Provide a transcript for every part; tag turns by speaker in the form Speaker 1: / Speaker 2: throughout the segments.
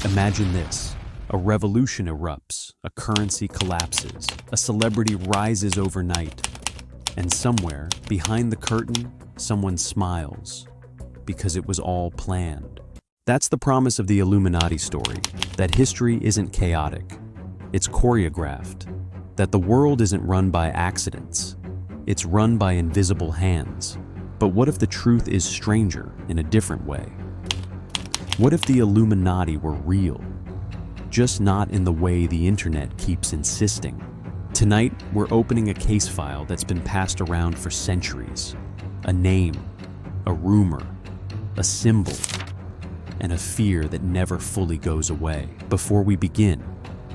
Speaker 1: Imagine this. A revolution erupts, a currency collapses, a celebrity rises overnight, and somewhere, behind the curtain, someone smiles, because it was all planned. That's the promise of the Illuminati story, that history isn't chaotic, it's choreographed, that the world isn't run by accidents, it's run by invisible hands. But what if the truth is stranger in a different way? What if the Illuminati were real? Just not in the way the internet keeps insisting. Tonight, we're opening a case file that's been passed around for centuries. A name, a rumor, a symbol, and a fear that never fully goes away. Before we begin,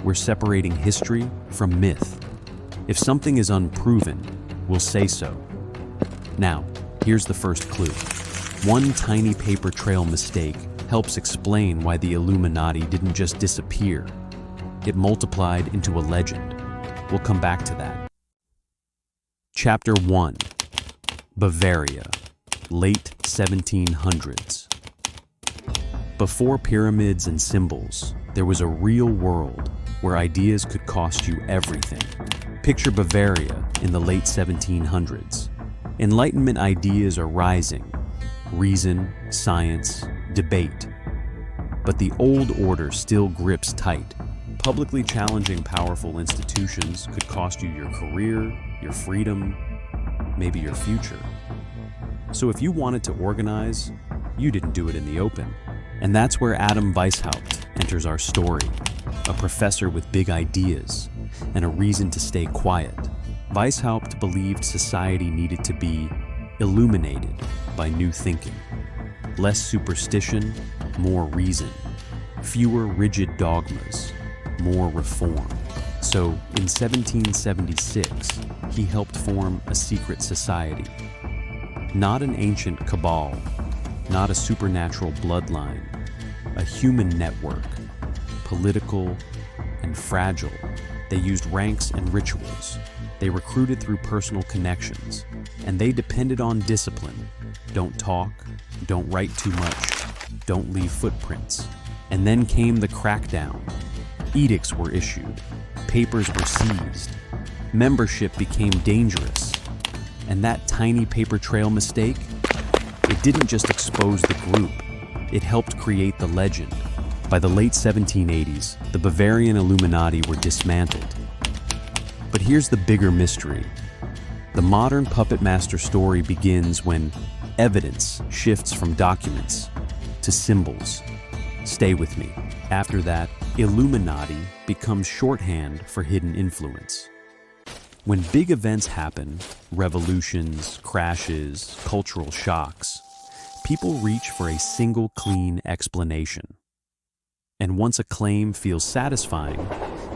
Speaker 1: we're separating history from myth. If something is unproven, we'll say so. Now, here's the first clue. One tiny paper trail mistake helps explain why the Illuminati didn't just disappear. It multiplied into a legend. We'll come back to that. Chapter 1. Bavaria, late 1700s. Before pyramids and symbols, there was a real world where ideas could cost you everything. Picture Bavaria in the late 1700s. Enlightenment ideas are rising. Reason, science, debate. But the old order still grips tight. Publicly challenging powerful institutions could cost you your career, your freedom, maybe your future. So if you wanted to organize, you didn't do it in the open. And that's where Adam Weishaupt enters our story, a professor with big ideas and a reason to stay quiet. Weishaupt believed society needed to be illuminated by new thinking. Less superstition, more reason. Fewer rigid dogmas, more reform. So, in 1776, he helped form a secret society. Not an ancient cabal, not a supernatural bloodline, a human network, political and fragile. They used ranks and rituals. They recruited through personal connections, and they depended on discipline. Don't talk, don't write too much, don't leave footprints. And then came the crackdown. Edicts were issued, papers were seized, membership became dangerous. And that tiny paper trail mistake, it didn't just expose the group, it helped create the legend. By the late 1780s, the Bavarian Illuminati were dismantled. But here's the bigger mystery. The modern puppet master story begins when evidence shifts from documents to symbols. Stay with me. After that, Illuminati becomes shorthand for hidden influence. When big events happen, revolutions, crashes, cultural shocks, people reach for a single clean explanation. And once a claim feels satisfying,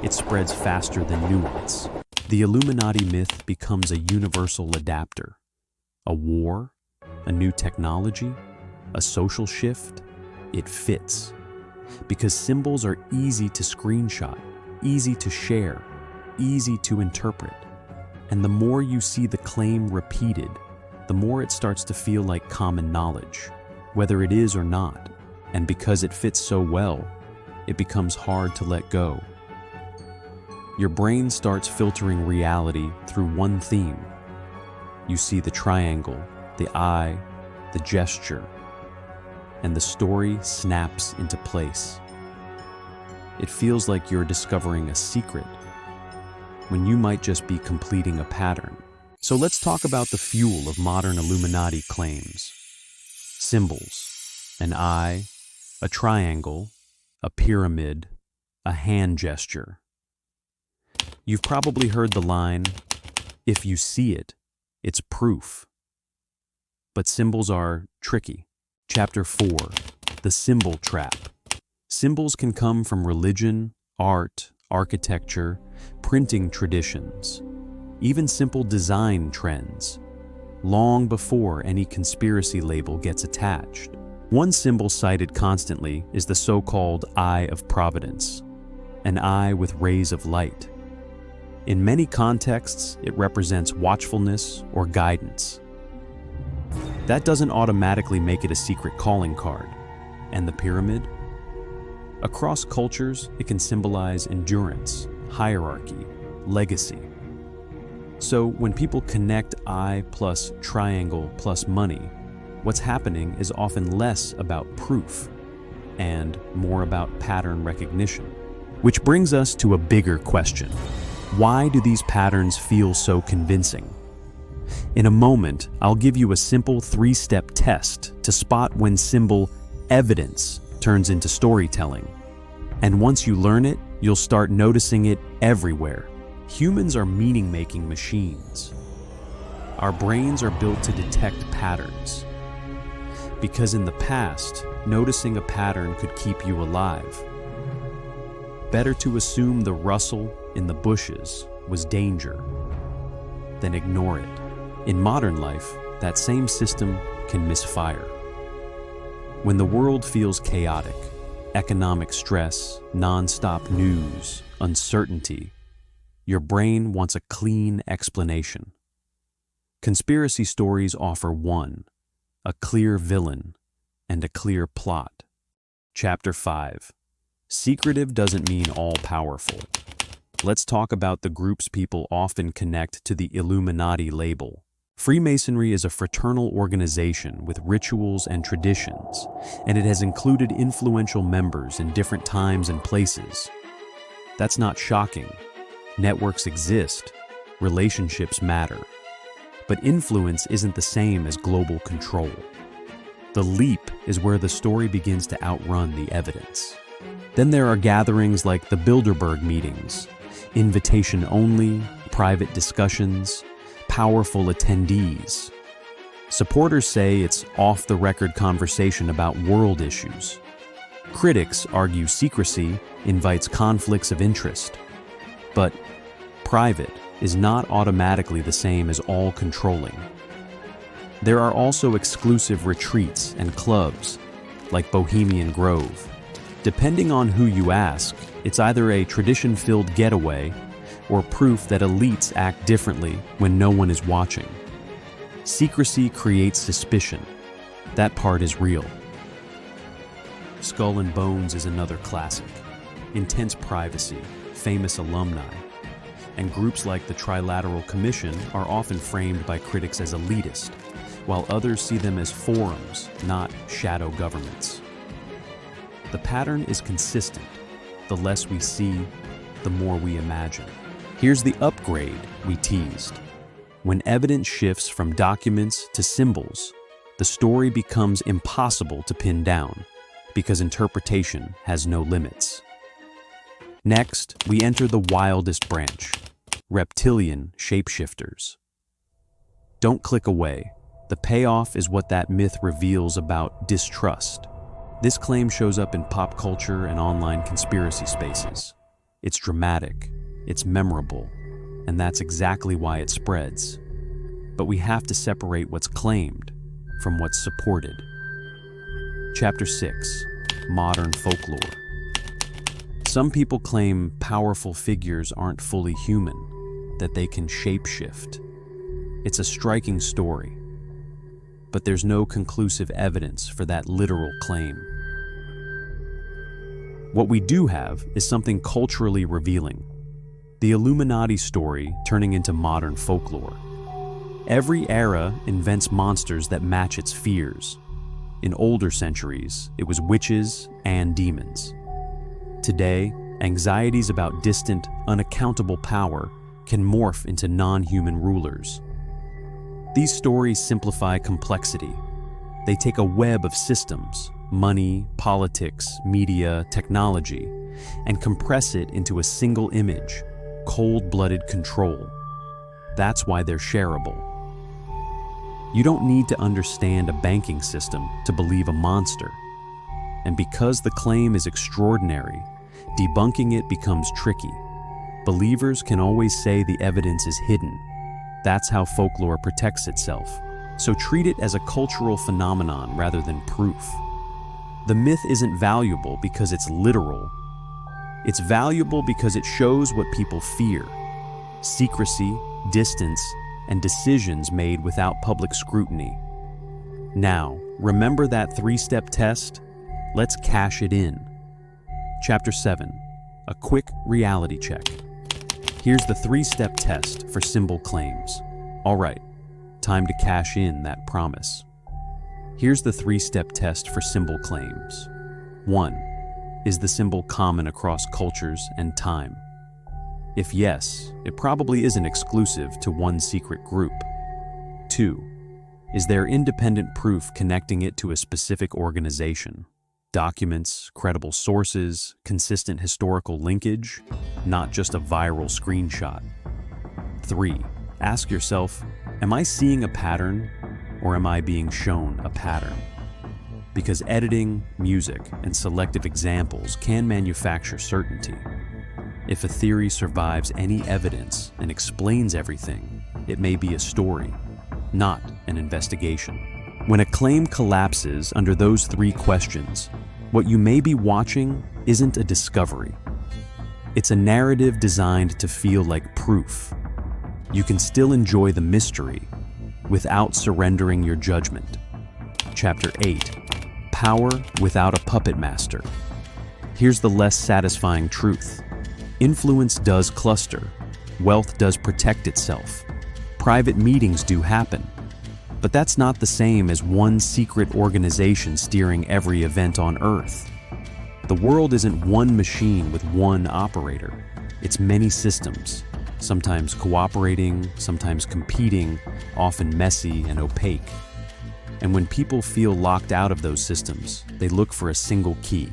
Speaker 1: it spreads faster than nuance. The Illuminati myth becomes a universal adapter. A war, a new technology, a social shift, it fits. Because symbols are easy to screenshot, easy to share, easy to interpret. And the more you see the claim repeated, the more it starts to feel like common knowledge, whether it is or not. And because it fits so well, it becomes hard to let go. Your brain starts filtering reality through one theme. You see the triangle, the eye, the gesture, and the story snaps into place. It feels like you're discovering a secret when you might just be completing a pattern. So let's talk about the fuel of modern Illuminati claims. Symbols, an eye, a triangle, a pyramid, a hand gesture. You've probably heard the line, if you see it, it's proof. But symbols are tricky. Chapter 4, the symbol trap. Symbols can come from religion, art, architecture, printing traditions, even simple design trends, long before any conspiracy label gets attached. One symbol cited constantly is the so-called Eye of Providence, an eye with rays of light. In many contexts, it represents watchfulness or guidance. That doesn't automatically make it a secret calling card. And the pyramid? Across cultures, it can symbolize endurance, hierarchy, legacy. So when people connect eye plus triangle plus money, what's happening is often less about proof and more about pattern recognition. Which brings us to a bigger question. Why do these patterns feel so convincing? In a moment, I'll give you a simple 3-step test to spot when symbol evidence turns into storytelling. And once you learn it, you'll start noticing it everywhere. Humans are meaning-making machines. Our brains are built to detect patterns. Because in the past, noticing a pattern could keep you alive. Better to assume the rustle in the bushes was danger than ignore it. In modern life, that same system can misfire. When the world feels chaotic, economic stress, non-stop news, uncertainty, your brain wants a clean explanation. Conspiracy stories offer one, a clear villain, and a clear plot. Chapter 5. Secretive doesn't mean all-powerful. Let's talk about the groups people often connect to the Illuminati label. Freemasonry is a fraternal organization with rituals and traditions, and it has included influential members in different times and places. That's not shocking. Networks exist, relationships matter. But influence isn't the same as global control. The leap is where the story begins to outrun the evidence. Then there are gatherings like the Bilderberg meetings, invitation only, private discussions, powerful attendees. Supporters say it's off-the-record conversation about world issues. Critics argue secrecy invites conflicts of interest. But private is not automatically the same as all-controlling. There are also exclusive retreats and clubs, like Bohemian Grove. Depending on who you ask, it's either a tradition-filled getaway or proof that elites act differently when no one is watching. Secrecy creates suspicion. That part is real. Skull and Bones is another classic. Intense privacy, famous alumni, and groups like the Trilateral Commission are often framed by critics as elitist, while others see them as forums, not shadow governments. The pattern is consistent. The less we see, the more we imagine. Here's the upgrade we teased. When evidence shifts from documents to symbols, the story becomes impossible to pin down because interpretation has no limits. Next, we enter the wildest branch, reptilian shapeshifters. Don't click away. The payoff is what that myth reveals about distrust. This claim shows up in pop culture and online conspiracy spaces. It's dramatic, it's memorable, and that's exactly why it spreads. But we have to separate what's claimed from what's supported. Chapter 6. Modern Folklore. Some people claim powerful figures aren't fully human, that they can shapeshift. It's a striking story, but there's no conclusive evidence for that literal claim. What we do have is something culturally revealing. The Illuminati story turning into modern folklore. Every era invents monsters that match its fears. In older centuries, it was witches and demons. Today, anxieties about distant, unaccountable power can morph into non-human rulers. These stories simplify complexity. They take a web of systems, money, politics, media, technology, and compress it into a single image, cold-blooded control. That's why they're shareable. You don't need to understand a banking system to believe a monster. And because the claim is extraordinary, debunking it becomes tricky. Believers can always say the evidence is hidden. That's how folklore protects itself. So treat it as a cultural phenomenon rather than proof. The myth isn't valuable because it's literal. It's valuable because it shows what people fear: secrecy, distance, and decisions made without public scrutiny. Now, remember that 3-step test? Let's cash it in. Chapter 7. A quick reality check. Here's the 3-step test for symbol claims. All right, time to cash in that promise. Here's the 3-step test for symbol claims. 1. Is the symbol common across cultures and time? If yes, it probably isn't exclusive to one secret group. 2. Is there independent proof connecting it to a specific organization? Documents, credible sources, consistent historical linkage, not just a viral screenshot. 3. Ask yourself, am I seeing a pattern or am I being shown a pattern? Because editing, music, and selective examples can manufacture certainty. If a theory survives any evidence and explains everything, it may be a story, not an investigation. When a claim collapses under those 3 questions, what you may be watching isn't a discovery. It's a narrative designed to feel like proof. You can still enjoy the mystery without surrendering your judgment. Chapter 8. Power without a puppet master. Here's the less satisfying truth. Influence does cluster. Wealth does protect itself. Private meetings do happen. But that's not the same as one secret organization steering every event on Earth. The world isn't one machine with one operator. It's many systems, sometimes cooperating, sometimes competing, often messy and opaque. And when people feel locked out of those systems, they look for a single key.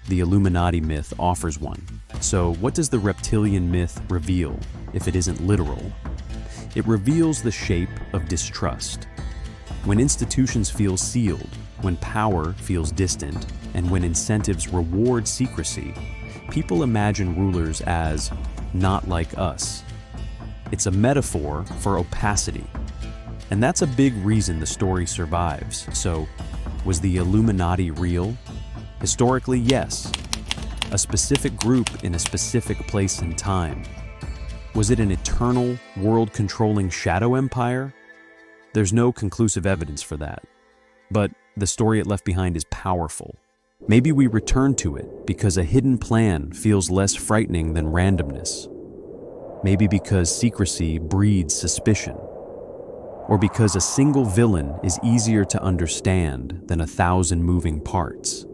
Speaker 1: The Illuminati myth offers one. So what does the reptilian myth reveal if it isn't literal? It reveals the shape of distrust. When institutions feel sealed, when power feels distant, and when incentives reward secrecy, people imagine rulers as not like us. It's a metaphor for opacity. And that's a big reason the story survives. So, was the Illuminati real? Historically, yes. A specific group in a specific place and time. Was it an eternal, world-controlling shadow empire? There's no conclusive evidence for that. But the story it left behind is powerful. Maybe we return to it because a hidden plan feels less frightening than randomness. Maybe because secrecy breeds suspicion. Or because a single villain is easier to understand than 1,000 moving parts.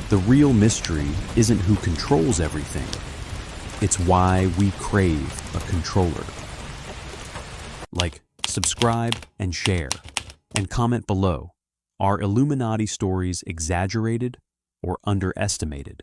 Speaker 1: The real mystery isn't who controls everything. It's why we crave a controller. Like, subscribe, and share. And comment below. Are Illuminati stories exaggerated or underestimated?